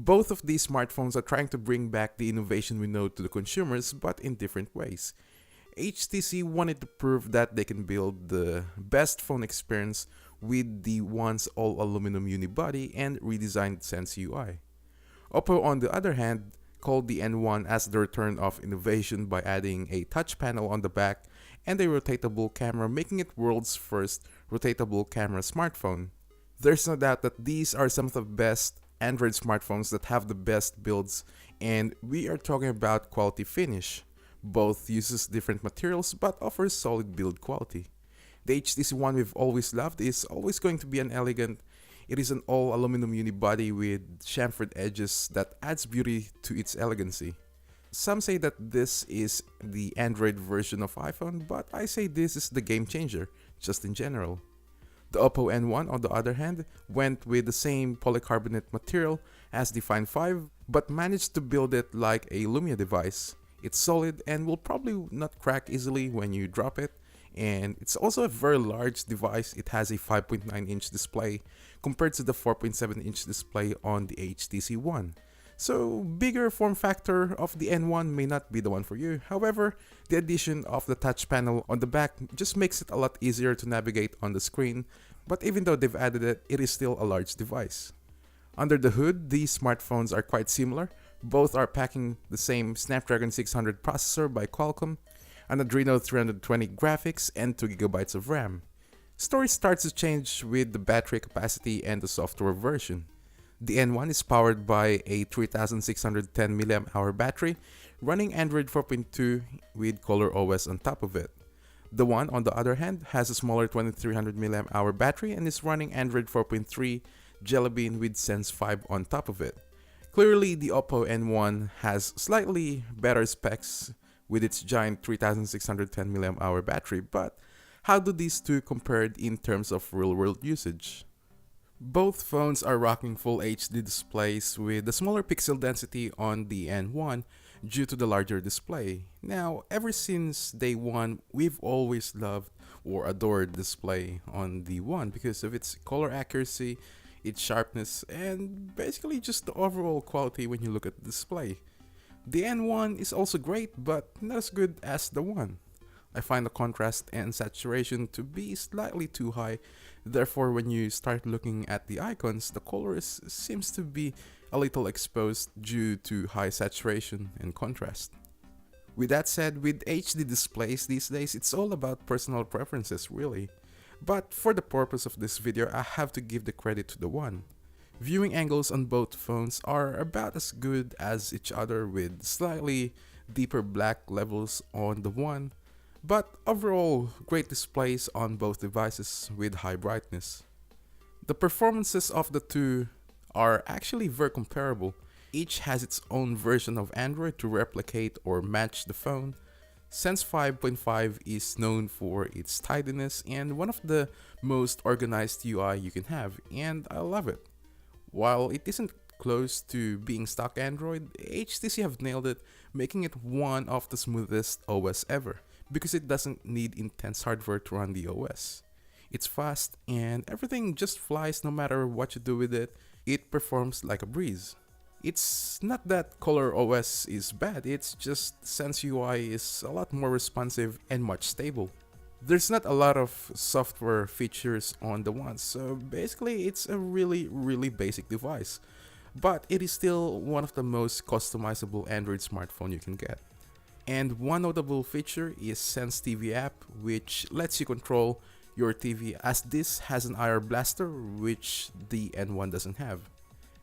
Both of these smartphones are trying to bring back the innovation we know to the consumers, but in different ways. HTC wanted to prove that they can build the best phone experience with the once all aluminum unibody and redesigned Sense UI. Oppo, on the other hand, called the N1 as the return of innovation by adding a touch panel on the back and a rotatable camera, making it world's first rotatable camera smartphone. There's no doubt that these are some of the best Android smartphones that have the best builds, and we are talking about quality finish. Both uses different materials but offers solid build quality. The HTC One we've always loved is always going to be an elegant. It is an all aluminum unibody with chamfered edges that adds beauty to its elegancy. Some say that this is the Android version of iPhone, but I say this is the game changer, just in general. The Oppo N1, on the other hand, went with the same polycarbonate material as the Find 5, but managed to build it like a Lumia device. It's solid and will probably not crack easily when you drop it, and it's also a very large device. It has a 5.9-inch display compared to the 4.7-inch display on the HTC One. So, bigger form factor of the N1 may not be the one for you. However, the addition of the touch panel on the back just makes it a lot easier to navigate on the screen, but even though they've added it, it is still a large device. Under the hood, these smartphones are quite similar. Both are packing the same Snapdragon 600 processor by Qualcomm, an Adreno 320 graphics, and 2GB of RAM. Story starts to change with the battery capacity and the software version. The N1 is powered by a 3610 mAh battery running Android 4.2 with ColorOS on top of it. The One, on the other hand, has a smaller 2300 mAh battery and is running Android 4.3 Jelly Bean with Sense 5 on top of it. Clearly, the Oppo N1 has slightly better specs with its giant 3610 mAh battery, but how do these two compare in terms of real-world usage? Both phones are rocking full HD displays with the smaller pixel density on the N1 due to the larger display. Now, ever since day one, we've always loved or adored display on the One because of its color accuracy, its sharpness, and basically just the overall quality when you look at the display. The N1 is also great, but not as good as the One. I find the contrast and saturation to be slightly too high. Therefore, when you start looking at the icons, the color seems to be a little exposed due to high saturation and contrast. With that said, with HD displays these days, it's all about personal preferences really. But for the purpose of this video, I have to give the credit to the One. Viewing angles on both phones are about as good as each other with slightly deeper black levels on the One, but overall great displays on both devices with high brightness. The performances of the two are actually very comparable. Each has its own version of Android to replicate or match the phone. Sense 5.5 is known for its tidiness and one of the most organized UI you can have, and I love it. While it isn't close to being stock Android, HTC have nailed it, making it one of the smoothest OS ever, because it doesn't need intense hardware to run the OS. It's fast and everything just flies no matter what you do with it. It performs like a breeze. It's not that ColorOS is bad, it's just Sense UI is a lot more responsive and much stable. There's not a lot of software features on the One, so basically it's a really basic device. But it is still one of the most customizable Android smartphone you can get. And one notable feature is Sense TV app, which lets you control your TV, as this has an IR blaster which the N1 doesn't have.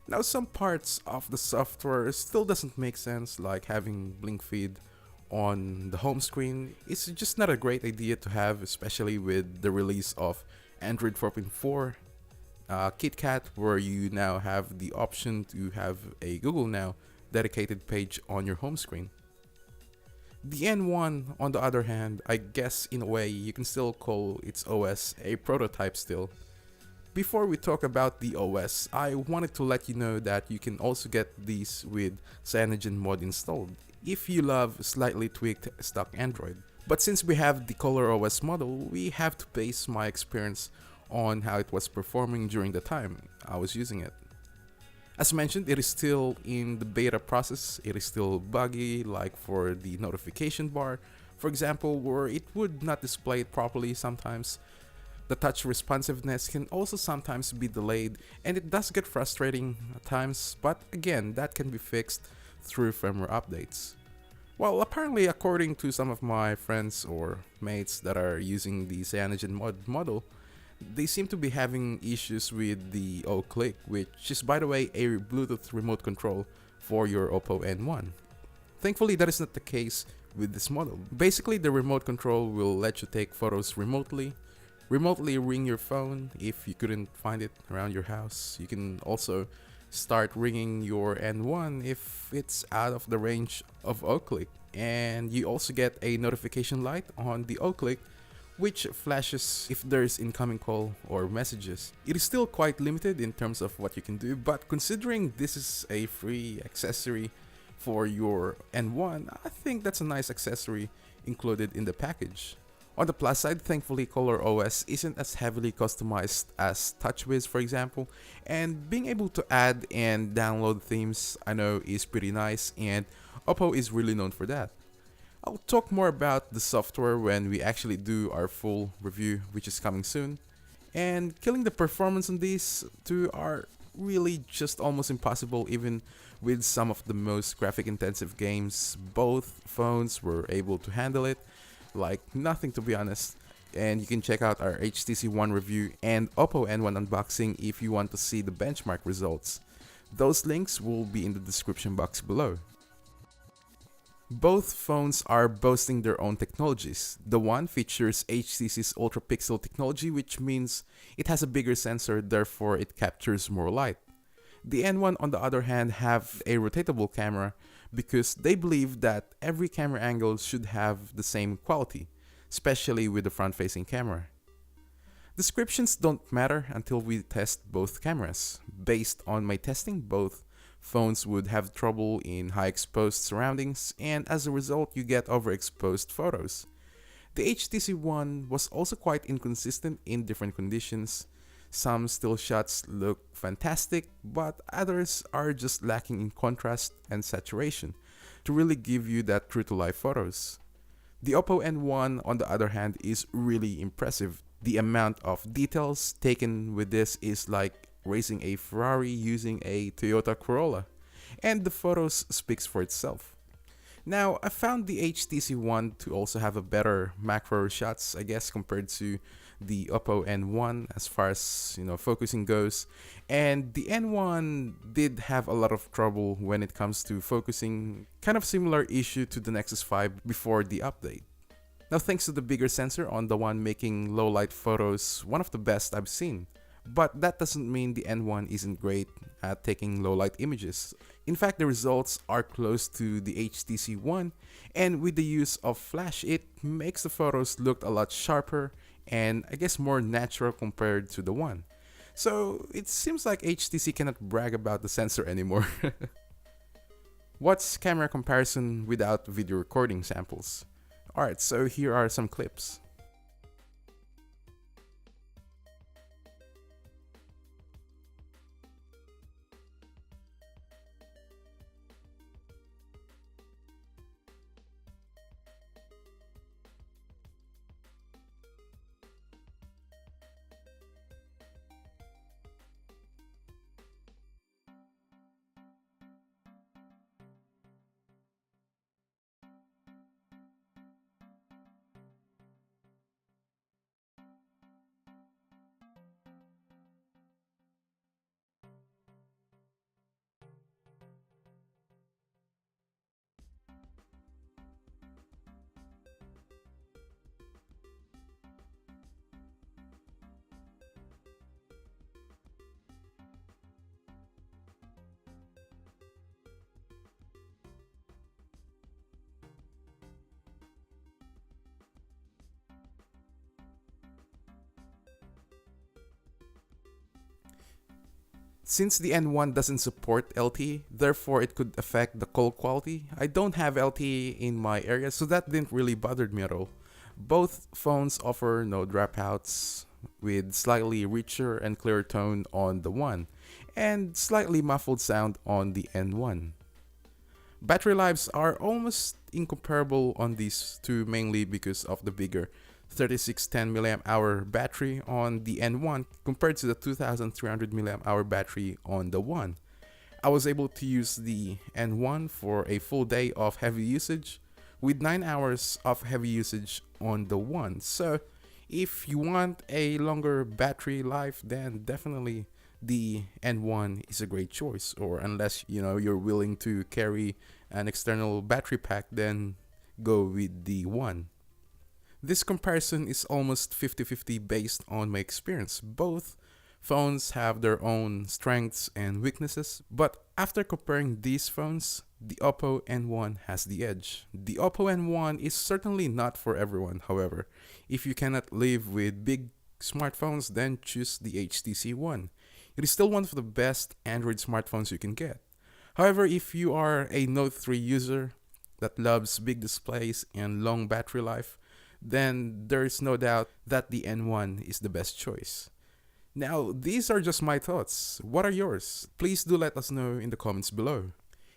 Now, some parts of the software still doesn't make sense, like having blink feed on the home screen. It's just not a great idea to have, especially with the release of Android 4.4 KitKat, where you now have the option to have a Google Now dedicated page on your home screen. The N1, on the other hand, I guess in a way you can still call its OS a prototype still. Before we talk about the OS, I wanted to let you know that you can also get these with CyanogenMod installed if you love slightly tweaked stock Android. But since we have the ColorOS model, we have to base my experience on how it was performing during the time I was using it. As mentioned, it is still in the beta process. It is still buggy, like for the notification bar, for example, where it would not display it properly sometimes. The touch responsiveness can also sometimes be delayed, and it does get frustrating at times, but again, that can be fixed through firmware updates. Well, apparently, according to some of my friends or mates that are using the CyanogenMod model, they seem to be having issues with the O-Click, which is, by the way, a Bluetooth remote control for your Oppo N1. Thankfully, that is not the case with this model. Basically, the remote control will let you take photos remotely ring your phone if you couldn't find it around your house. You can also start ringing your N1 if it's out of the range of O-Click. And you also get a notification light on the O-Click which flashes if there's incoming call or messages. It is still quite limited in terms of what you can do, but considering this is a free accessory for your N1, I think that's a nice accessory included in the package. On the plus side, thankfully ColorOS isn't as heavily customized as TouchWiz, for example, and being able to add and download themes I know is pretty nice, and Oppo is really known for that. I'll talk more about the software when we actually do our full review, which is coming soon. And killing the performance on these two are really just almost impossible even with some of the most graphic intensive games. Both phones were able to handle it like nothing, to be honest. And you can check out our HTC One review and Oppo N1 unboxing if you want to see the benchmark results. Those links will be in the description box below. Both phones are boasting their own technologies. The one features HTC's Ultra Pixel technology, which means it has a bigger sensor, therefore it captures more light. The N1 on the other hand have a rotatable camera because they believe that every camera angle should have the same quality, especially with the front-facing camera. Descriptions don't matter until we test both cameras. Based on my testing, both phones would have trouble in high exposed surroundings, and as a result you get overexposed photos. The HTC One was also quite inconsistent in different conditions. Some still shots look fantastic, but others are just lacking in contrast and saturation to really give you that true-to-life photos. The Oppo N1 on the other hand is really impressive. The amount of details taken with this is like racing a Ferrari using a Toyota Corolla, and the photos speaks for itself. Now, I found the HTC One to also have a better macro shots, I guess, compared to the Oppo N1 as far as, focusing goes. And the N1 did have a lot of trouble when it comes to focusing, kind of similar issue to the Nexus 5 before the update. Now, thanks to the bigger sensor on the one making low light photos one of the best I've seen. But that doesn't mean the N1 isn't great at taking low light images. In fact, the results are close to the HTC One, and with the use of flash, it makes the photos look a lot sharper and I guess more natural compared to the One. So it seems like HTC cannot brag about the sensor anymore. What's camera comparison without video recording samples? Alright, so here are some clips. Since the N1 doesn't support LTE, therefore it could affect the call quality. I don't have LTE in my area, so that didn't really bother me at all. Both phones offer no dropouts, with slightly richer and clearer tone on the One, and slightly muffled sound on the N1. Battery lives are almost incomparable on these two, mainly because of the bigger 3610 mAh battery on the N1 compared to the 2300 mAh battery on the One. I was able to use the N1 for a full day of heavy usage with 9 hours of heavy usage on the One. So if you want a longer battery life, then definitely the N1 is a great choice. Or unless you're willing to carry an external battery pack, then go with the One. This comparison is almost 50-50 based on my experience. Both phones have their own strengths and weaknesses, but after comparing these phones, the Oppo N1 has the edge. The Oppo N1 is certainly not for everyone, however. If you cannot live with big smartphones, then choose the HTC One. It is still one of the best Android smartphones you can get. However, if you are a Note 3 user that loves big displays and long battery life, then there is no doubt that the N1 is the best choice. Now, these are just my thoughts. What are yours? Please do let us know in the comments below.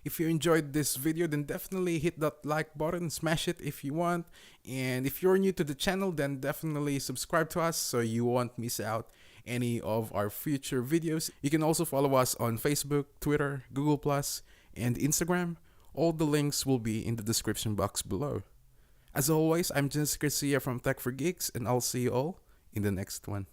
If you enjoyed this video, then definitely hit that like button, smash it if you want. And if you're new to the channel, then definitely subscribe to us so you won't miss out any of our future videos. You can also follow us on Facebook, Twitter, Google+, and Instagram. All the links will be in the description box below. As always, I'm Jens Garcia from Tech for Geeks, and I'll see you all in the next one.